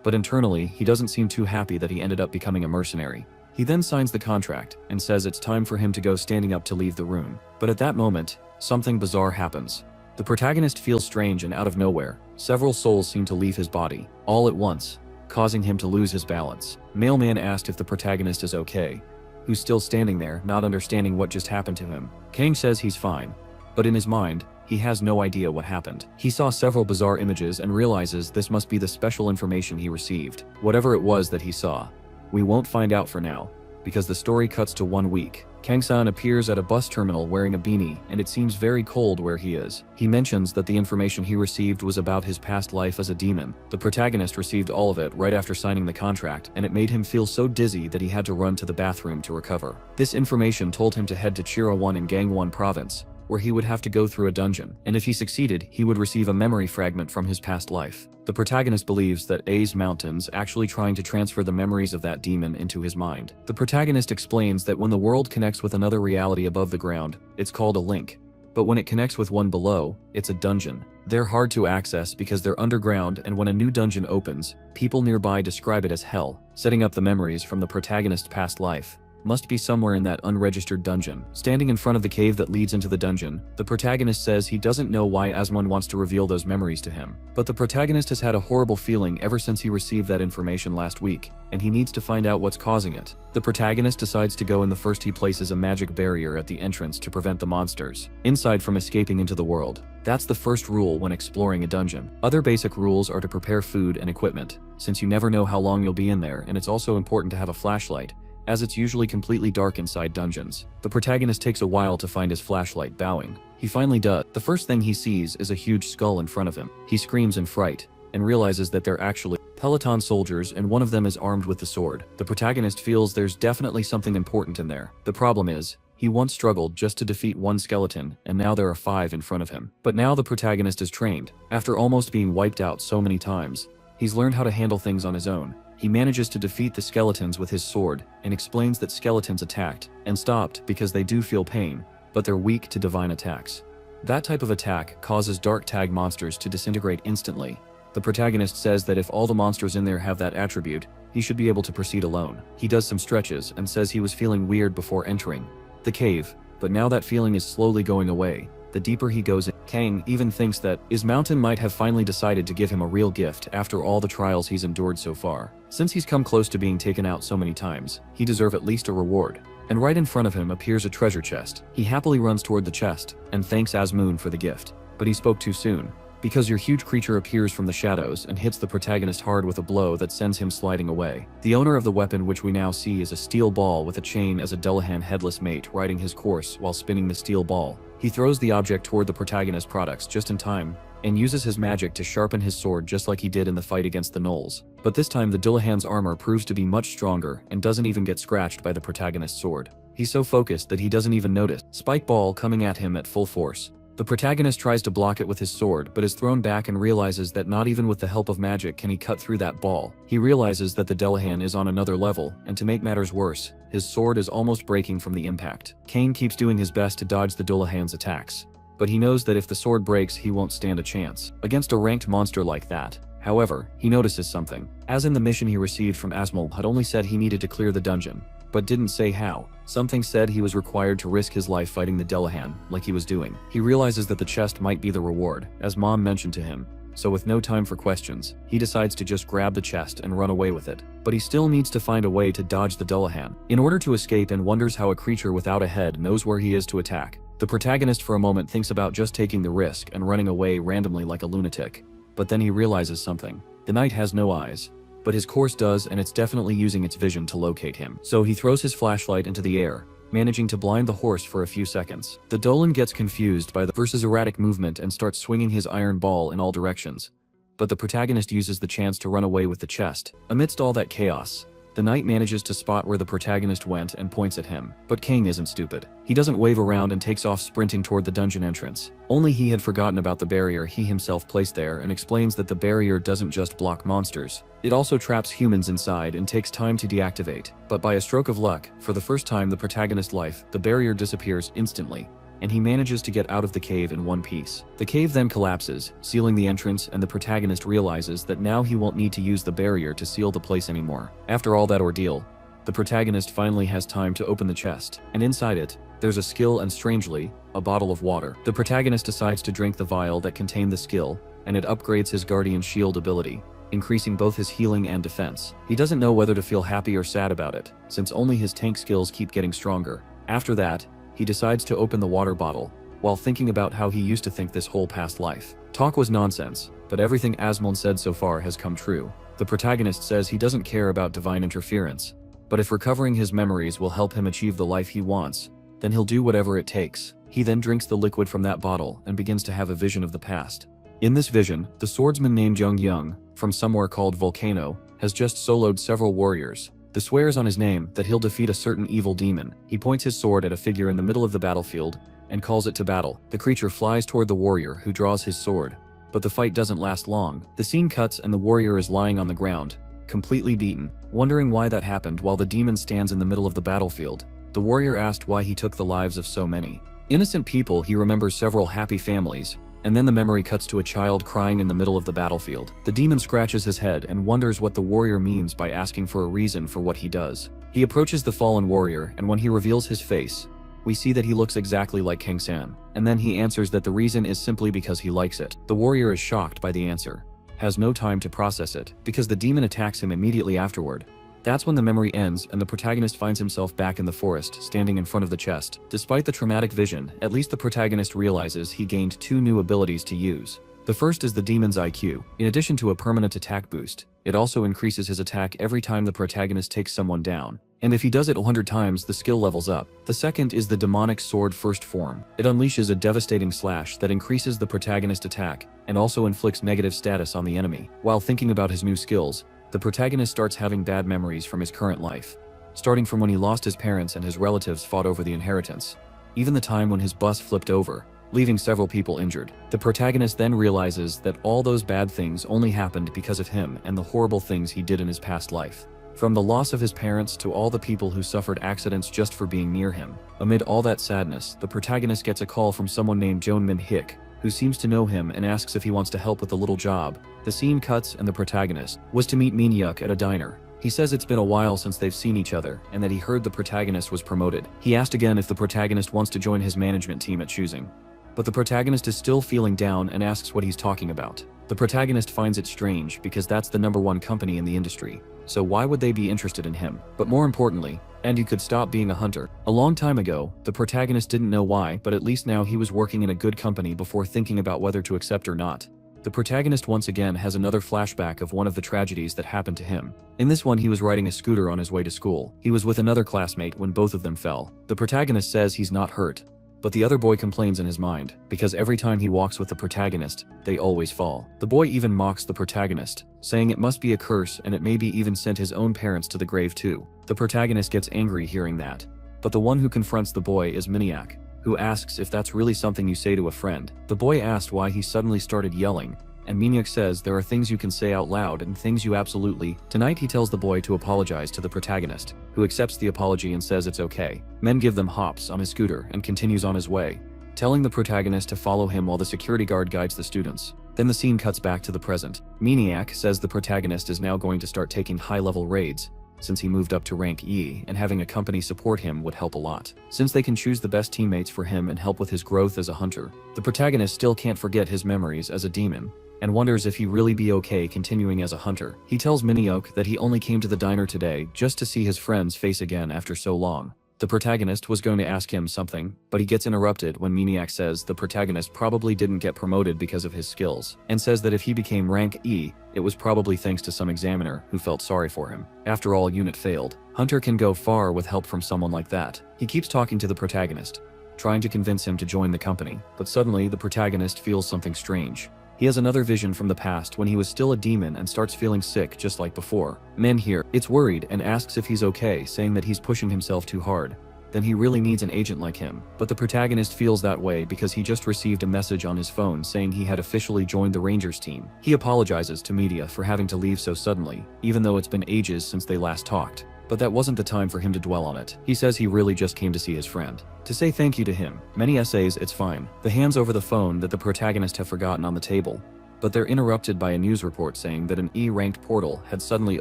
But internally, he doesn't seem too happy that he ended up becoming a mercenary. He then signs the contract and says it's time for him to go, standing up to leave the room. But at that moment, something bizarre happens. The protagonist feels strange, and out of nowhere, several souls seem to leave his body, all at once, causing him to lose his balance. Mailman asked if the protagonist is okay, who's still standing there, not understanding what just happened to him. Kang says he's fine, but in his mind, he has no idea what happened. He saw several bizarre images and realizes this must be the special information he received. Whatever it was that he saw, we won't find out for now, because the story cuts to 1 week. Kang-san appears at a bus terminal wearing a beanie, and it seems very cold where he is. He mentions that the information he received was about his past life as a demon. The protagonist received all of it right after signing the contract, and it made him feel so dizzy that he had to run to the bathroom to recover. This information told him to head to Chira-1 in Gangwon province, where he would have to go through a dungeon, and if he succeeded, he would receive a memory fragment from his past life. The protagonist believes that A's Mountain's actually trying to transfer the memories of that demon into his mind. The protagonist explains that when the world connects with another reality above the ground, it's called a link, but when it connects with one below, it's a dungeon. They're hard to access because they're underground, and when a new dungeon opens, people nearby describe it as hell. Setting up the memories from the protagonist's past life must be somewhere in that unregistered dungeon. Standing in front of the cave that leads into the dungeon, the protagonist says he doesn't know why Asmon wants to reveal those memories to him. But the protagonist has had a horrible feeling ever since he received that information last week, and he needs to find out what's causing it. The protagonist decides to go, and first he places a magic barrier at the entrance to prevent the monsters inside from escaping into the world. That's the first rule when exploring a dungeon. Other basic rules are to prepare food and equipment, since you never know how long you'll be in there, and it's also important to have a flashlight, as it's usually completely dark inside dungeons. The protagonist takes a while to find his flashlight, bowing. He finally does. The first thing he sees is a huge skull in front of him. He screams in fright, and realizes that they're actually Peloton soldiers, and one of them is armed with the sword. The protagonist feels there's definitely something important in there. The problem is, he once struggled just to defeat one skeleton, and now there are 5 in front of him. But now the protagonist is trained. After almost being wiped out so many times, he's learned how to handle things on his own. He manages to defeat the skeletons with his sword, and explains that skeletons attacked and stopped because they do feel pain, but they're weak to divine attacks. That type of attack causes dark tag monsters to disintegrate instantly. The protagonist says that if all the monsters in there have that attribute, he should be able to proceed alone. He does some stretches and says he was feeling weird before entering the cave, but now that feeling is slowly going away. The deeper he goes in, Kang even thinks that his mountain might have finally decided to give him a real gift after all the trials he's endured so far. Since he's come close to being taken out so many times, he deserves at least a reward. And right in front of him appears a treasure chest. He happily runs toward the chest and thanks Asmoon for the gift. But he spoke too soon, because your huge creature appears from the shadows and hits the protagonist hard with a blow that sends him sliding away. The owner of the weapon, which we now see, is a steel ball with a chain as a Dullahan headless mate riding his course while spinning the steel ball. He throws the object toward the protagonist's products just in time, and uses his magic to sharpen his sword just like he did in the fight against the Gnolls. But this time the Dullahan's armor proves to be much stronger and doesn't even get scratched by the protagonist's sword. He's so focused that he doesn't even notice Spike Ball coming at him at full force. The protagonist tries to block it with his sword but is thrown back and realizes that not even with the help of magic can he cut through that ball. He realizes that the Dullahan is on another level, and to make matters worse, his sword is almost breaking from the impact. Kane keeps doing his best to dodge the Dullahan's attacks, but he knows that if the sword breaks he won't stand a chance against a ranked monster like that. However, he notices something. As in the mission he received from Asmol had only said he needed to clear the dungeon, but didn't say how. Something said he was required to risk his life fighting the Dullahan, like he was doing. He realizes that the chest might be the reward, as Mom mentioned to him, so with no time for questions, he decides to just grab the chest and run away with it. But he still needs to find a way to dodge the Dullahan in order to escape, and wonders how a creature without a head knows where he is to attack. The protagonist for a moment thinks about just taking the risk and running away randomly like a lunatic, but then he realizes something. The knight has no eyes, but his course does, and it's definitely using its vision to locate him. So he throws his flashlight into the air, managing to blind the horse for a few seconds. The Dolan gets confused by the versus erratic movement and starts swinging his iron ball in all directions, but the protagonist uses the chance to run away with the chest. Amidst all that chaos, the knight manages to spot where the protagonist went and points at him. But Kang isn't stupid. He doesn't wave around and takes off sprinting toward the dungeon entrance. Only he had forgotten about the barrier he himself placed there, and explains that the barrier doesn't just block monsters. It also traps humans inside and takes time to deactivate. But by a stroke of luck, for the first time in the protagonist's life, the barrier disappears instantly, and he manages to get out of the cave in one piece. The cave then collapses, sealing the entrance, and the protagonist realizes that now he won't need to use the barrier to seal the place anymore. After all that ordeal, the protagonist finally has time to open the chest, and inside it, there's a skill and, strangely, a bottle of water. The protagonist decides to drink the vial that contained the skill, and it upgrades his Guardian Shield ability, increasing both his healing and defense. He doesn't know whether to feel happy or sad about it, since only his tank skills keep getting stronger. After that, he decides to open the water bottle, while thinking about how he used to think this whole past life. Talk was nonsense, but everything Asmon said so far has come true. The protagonist says he doesn't care about divine interference, but if recovering his memories will help him achieve the life he wants, then he'll do whatever it takes. He then drinks the liquid from that bottle and begins to have a vision of the past. In this vision, the swordsman named Jung Young, from somewhere called Volcano, has just soloed several warriors. The swears on his name that he'll defeat a certain evil demon. He points his sword at a figure in the middle of the battlefield and calls it to battle. The creature flies toward the warrior, who draws his sword, but the fight doesn't last long. The scene cuts and the warrior is lying on the ground, completely beaten. Wondering why that happened while the demon stands in the middle of the battlefield, the warrior asked why he took the lives of so many innocent people. He remembers several happy families, and then the memory cuts to a child crying in the middle of the battlefield. The demon scratches his head and wonders what the warrior means by asking for a reason for what he does. He approaches the fallen warrior, and when he reveals his face, we see that he looks exactly like King San, and then he answers that the reason is simply because he likes it. The warrior is shocked by the answer, has no time to process it, because the demon attacks him immediately afterward. That's when the memory ends and the protagonist finds himself back in the forest, standing in front of the chest. Despite the traumatic vision, at least the protagonist realizes he gained two new abilities to use. The first is the demon's IQ. In addition to a permanent attack boost, it also increases his attack every time the protagonist takes someone down, and if he does it 100 times, the skill levels up. The second is the demonic sword first form. It unleashes a devastating slash that increases the protagonist's attack and also inflicts negative status on the enemy. While thinking about his new skills, the protagonist starts having bad memories from his current life, starting from when he lost his parents and his relatives fought over the inheritance, even the time when his bus flipped over, leaving several people injured. The protagonist then realizes that all those bad things only happened because of him and the horrible things he did in his past life. From the loss of his parents to all the people who suffered accidents just for being near him. Amid all that sadness, the protagonist gets a call from someone named Joan Min Hick, who seems to know him and asks if he wants to help with a little job. The scene cuts and the protagonist was to meet Min Yuk at a diner. He says it's been a while since they've seen each other, and that he heard the protagonist was promoted. He asked again if the protagonist wants to join his management team at choosing. But the protagonist is still feeling down and asks what he's talking about. The protagonist finds it strange because that's the #1 company in the industry. So why would they be interested in him? But more importantly, and you could stop being a hunter. A long time ago, the protagonist didn't know why, but at least now he was working in a good company before thinking about whether to accept or not. The protagonist once again has another flashback of one of the tragedies that happened to him. In this one, he was riding a scooter on his way to school. He was with another classmate when both of them fell. The protagonist says he's not hurt, but the other boy complains in his mind, because every time he walks with the protagonist, they always fall. The boy even mocks the protagonist, saying it must be a curse and it maybe even sent his own parents to the grave too. The protagonist gets angry hearing that, but the one who confronts the boy is Maniac, who asks if that's really something you say to a friend. The boy asked why he suddenly started yelling, and Maniac says there are things you can say out loud and things you absolutely. Tonight he tells the boy to apologize to the protagonist, who accepts the apology and says it's okay. Men give them hops on his scooter and continues on his way, telling the protagonist to follow him while the security guard guides the students. Then the scene cuts back to the present. Maniac says the protagonist is now going to start taking high-level raids, since he moved up to rank E, and having a company support him would help a lot, since they can choose the best teammates for him and help with his growth as a hunter. The protagonist still can't forget his memories as a demon, and wonders if he really be okay continuing as a hunter. He tells Minioke that he only came to the diner today just to see his friend's face again after so long. The protagonist was going to ask him something, but he gets interrupted when Maniac says the protagonist probably didn't get promoted because of his skills, and says that if he became rank E, it was probably thanks to some examiner who felt sorry for him. After all, unit failed. Hunter can go far with help from someone like that. He keeps talking to the protagonist, trying to convince him to join the company, but suddenly the protagonist feels something strange. He has another vision from the past when he was still a demon and starts feeling sick just like before. Men here, it's worried and asks if he's okay, saying that he's pushing himself too hard. Then he really needs an agent like him. But the protagonist feels that way because he just received a message on his phone saying he had officially joined the Rangers team. He apologizes to media for having to leave so suddenly, even though it's been ages since they last talked. But that wasn't the time for him to dwell on it. He says he really just came to see his friend, to say thank you to him. Many essays, it's fine. The hands over the phone that the protagonist have forgotten on the table, but they're interrupted by a news report saying that an E-ranked portal had suddenly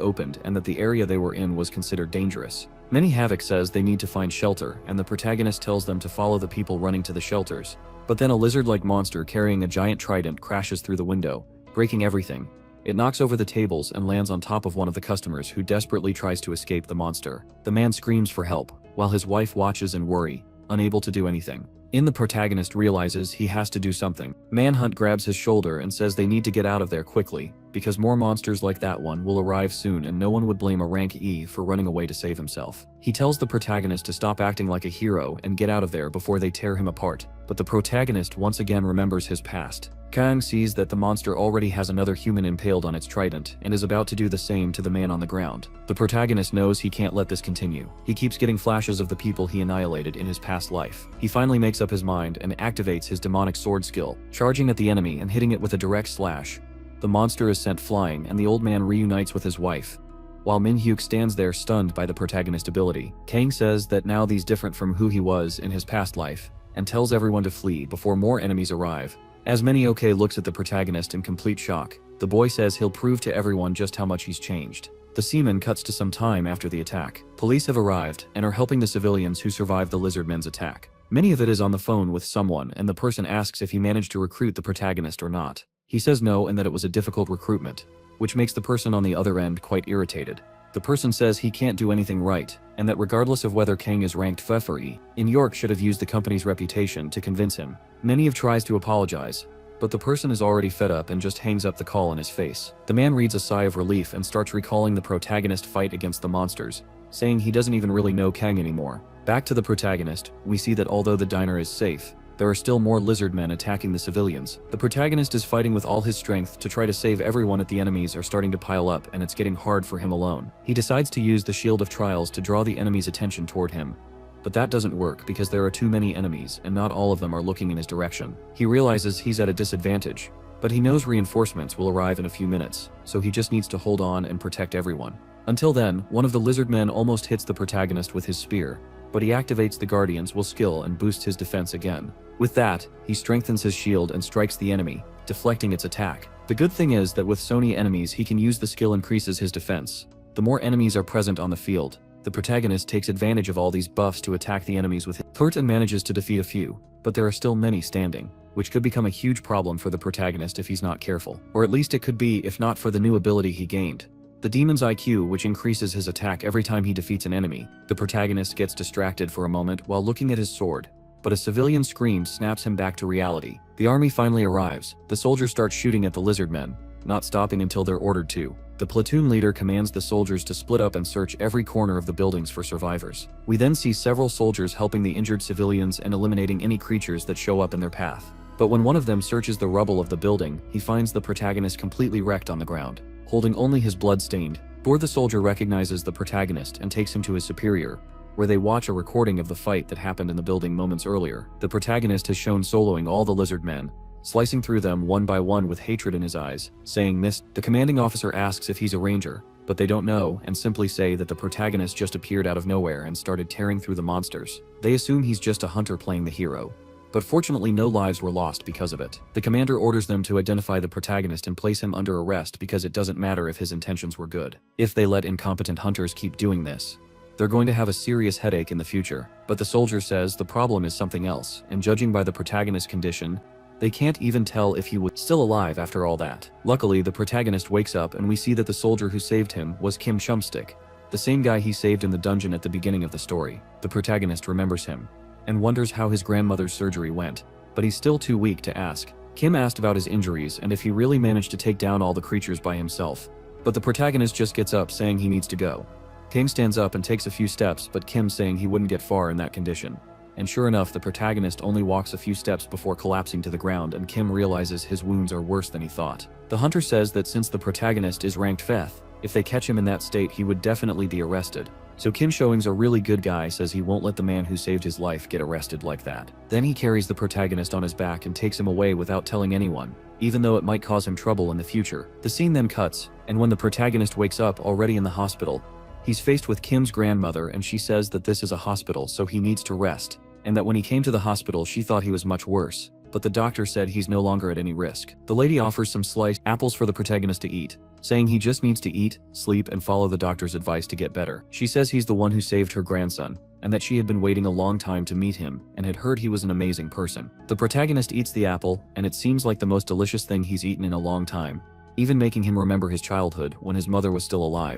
opened and that the area they were in was considered dangerous. Many Havoc says they need to find shelter, and the protagonist tells them to follow the people running to the shelters. But then a lizard-like monster carrying a giant trident crashes through the window, breaking everything. It knocks over the tables and lands on top of one of the customers who desperately tries to escape the monster. The man screams for help, while his wife watches in worry, unable to do anything. The protagonist realizes he has to do something. Manhunt grabs his shoulder and says they need to get out of there quickly, because more monsters like that one will arrive soon and no one would blame a rank E for running away to save himself. He tells the protagonist to stop acting like a hero and get out of there before they tear him apart, but the protagonist once again remembers his past. Kang sees that the monster already has another human impaled on its trident and is about to do the same to the man on the ground. The protagonist knows he can't let this continue. He keeps getting flashes of the people he annihilated in his past life. He finally makes up his mind and activates his demonic sword skill, charging at the enemy and hitting it with a direct slash. The monster is sent flying and the old man reunites with his wife, while Min-hyuk stands there stunned by the protagonist ability. Kang says that now he's different from who he was in his past life, and tells everyone to flee before more enemies arrive. As Minioke looks at the protagonist in complete shock, the boy says he'll prove to everyone just how much he's changed. The seaman cuts to some time after the attack. Police have arrived and are helping the civilians who survived the lizardmen's attack. Many of it is on the phone with someone, and the person asks if he managed to recruit the protagonist or not. He says no and that it was a difficult recruitment, which makes the person on the other end quite irritated. The person says he can't do anything right, and that regardless of whether Kang is ranked F or E, in York should have used the company's reputation to convince him. Many have tries to apologize, but the person is already fed up and just hangs up the call in his face. The man reads a sigh of relief and starts recalling the protagonist fight against the monsters, saying he doesn't even really know Kang anymore. Back to the protagonist, we see that although the diner is safe, there are still more lizard men attacking the civilians. The protagonist is fighting with all his strength to try to save everyone as the enemies are starting to pile up and it's getting hard for him alone. He decides to use the Shield of Trials to draw the enemy's attention toward him, but that doesn't work because there are too many enemies and not all of them are looking in his direction. He realizes he's at a disadvantage, but he knows reinforcements will arrive in a few minutes, so he just needs to hold on and protect everyone. Until then, one of the lizard men almost hits the protagonist with his spear, but he activates the Guardian's will skill and boosts his defense again. With that, he strengthens his shield and strikes the enemy, deflecting its attack. The good thing is that with Sony enemies he can use the skill increases his defense, The more enemies are present on the field, the protagonist takes advantage of all these buffs to attack the enemies with his hurt and manages to defeat a few, but there are still many standing, which could become a huge problem for the protagonist if he's not careful. Or at least it could be if not for the new ability he gained, the Demon's IQ, which increases his attack every time he defeats an enemy. The protagonist gets distracted for a moment while looking at his sword, but a civilian scream snaps him back to reality. The army finally arrives. The soldiers start shooting at the lizard men, not stopping until they're ordered to. The platoon leader commands the soldiers to split up and search every corner of the buildings for survivors. We then see several soldiers helping the injured civilians and eliminating any creatures that show up in their path. But when one of them searches the rubble of the building, he finds the protagonist completely wrecked on the ground, holding only his blood-stained sword. The soldier recognizes the protagonist and takes him to his superior, where they watch a recording of the fight that happened in the building moments earlier. The protagonist has shown soloing all the lizard men, slicing through them one by one with hatred in his eyes, saying this. The commanding officer asks if he's a ranger, but they don't know and simply say that the protagonist just appeared out of nowhere and started tearing through the monsters. They assume he's just a hunter playing the hero, but fortunately no lives were lost because of it. The commander orders them to identify the protagonist and place him under arrest because it doesn't matter if his intentions were good. If they let incompetent hunters keep doing this, they're going to have a serious headache in the future. But the soldier says the problem is something else, and judging by the protagonist's condition, they can't even tell if he was still alive after all that. Luckily, the protagonist wakes up and we see that the soldier who saved him was Kim Shumstick, the same guy he saved in the dungeon at the beginning of the story. The protagonist remembers him and wonders how his grandmother's surgery went, but he's still too weak to ask. Kim asked about his injuries and if he really managed to take down all the creatures by himself, but the protagonist just gets up saying he needs to go. Kim stands up and takes a few steps, but Kim's saying he wouldn't get far in that condition. And sure enough, the protagonist only walks a few steps before collapsing to the ground, and Kim realizes his wounds are worse than he thought. The hunter says that since the protagonist is ranked 5th, if they catch him in that state he would definitely be arrested. So Kim, showing's a really good guy, says he won't let the man who saved his life get arrested like that. Then he carries the protagonist on his back and takes him away without telling anyone, even though it might cause him trouble in the future. The scene then cuts, and when the protagonist wakes up already in the hospital, he's faced with Kim's grandmother and she says that this is a hospital so he needs to rest, and that when he came to the hospital she thought he was much worse, but the doctor said he's no longer at any risk. The lady offers some sliced apples for the protagonist to eat, saying he just needs to eat, sleep, and follow the doctor's advice to get better. She says he's the one who saved her grandson, and that she had been waiting a long time to meet him and had heard he was an amazing person. The protagonist eats the apple, and it seems like the most delicious thing he's eaten in a long time, even making him remember his childhood when his mother was still alive.